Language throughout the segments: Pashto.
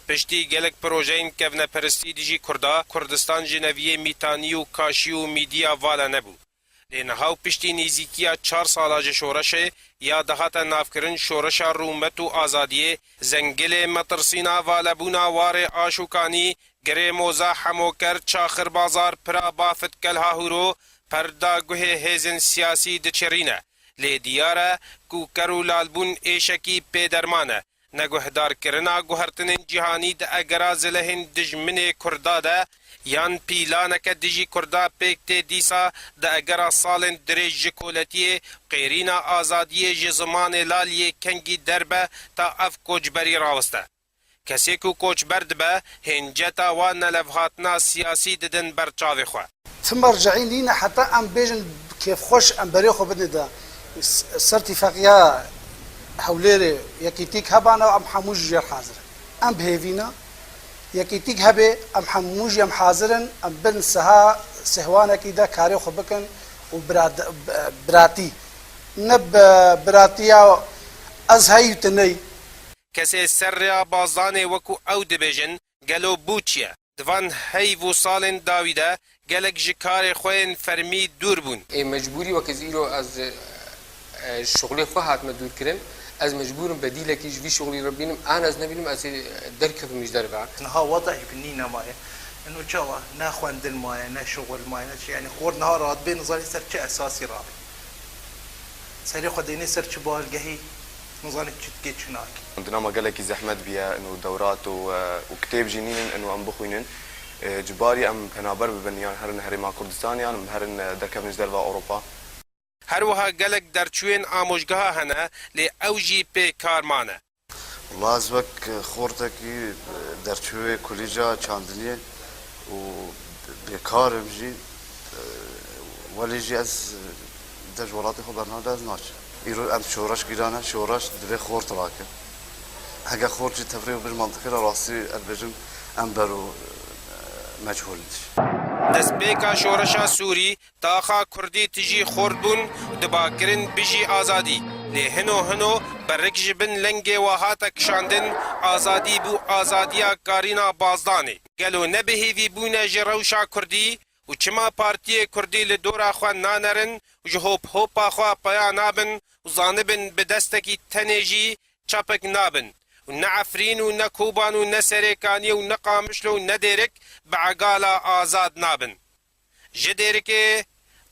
پشتی گلک پروژین کفنه پرستی دیجی کردا کردستان جنویه میتانی و کاشی و میدیا والا نبو. لنهاو پشتی نزیکیا 4 سالاج شورشه یا دهات نافکرن شورش رومت و آزادیه زنگل مطرسینا والبونا وار آشوکانی گره موزا حموکر چاخر بازار پرا بافت کلها هورو پردا گوه هزن سیاسی دچرینه لی دیاره کو کرو لالبون ایشکی پیدرمانه نگوهدار کرنا گوهرتن جهانی ده اگراز لهن دجمن کرداده یان پیلانک دیجی کردا پیکت دیسا ده اگرا سالن دریج کولتیه قیرینا آزادیه جزمان لالیه کنگی دربه تا اف کوچبری راوسته. کسی کو کوچبر دبه هنجتا و نلفهاتنا سیاسی ددن برچاوی خواه. تمرجعين لينا حتى ام بيجن كيف خوش ام بريخو بدنا دا سرتيفاقيا حوليري يكيتيك هبانا ام حموج جر حاضر ام بهيفينا يكيتيك هبه ام حموج ام حاضرن ام بن سها سهوانا كيدا كاري خبكن وبراتي نب براتيا ازهي تني کسی سر بازدان وکو او دبیجن گلو بوچیه دوان هیو سالن داویده گلک جکار خوین فرمی دور بون مجبوری وکزیرو از شغلی خو هات مدور کرم از مجبورم بدیل کیش وی شغلی ربینم انا از نبینم از درک مجدر با نها وضعي في النينا ماي انه جوا ناخو عند الماي نا شغل ماي يعني خور نهار راد بين نظري سر شيء اساسي رابي سري خديني سر شبال قهي نظري تشتكي شناك عندنا ما قال لك زحمت بيا انه دورات وكتاب جنين انه ام بخوينن جباري ام هنابر ببنيان هرن هرما كردستان يعني هرن دركب نجدر با اوروبا هر وها گلک در چوین آموزگاه هنه لی اوجی پی کارمانه والله ازبك خورتكي درچوي كوليجا چاندنيه و بكار بجي وليجي از دجولاتي خو برنامج از ناش يرو ام شورش گيرانه شورش دبي خورت راكن هجا خورجي تفريغ بالمنطقه راسي البجم ام برو مجهول دستپیکا شورشا سوری تاخا کردی تجی خوردبون دباکرین بجی آزادی لی هنو برک جبن لنگ وحاتا کشاندن آزادی بو آزادیا کارینا بازدانه گلو نبهیوی بونه جروشا کردی و چما پارتی کردی لدورا خواه نانرن و جهوب هوپا خواه پیا نابن و زانبن بدستکی تنیجی چپک نابن و نعفرین و نکوبان و نسریکانی و نقامشلو و ندیرک بعقالا آزاد نابن جدیرک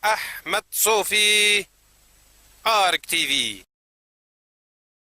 احمد صوفی آرک تیوی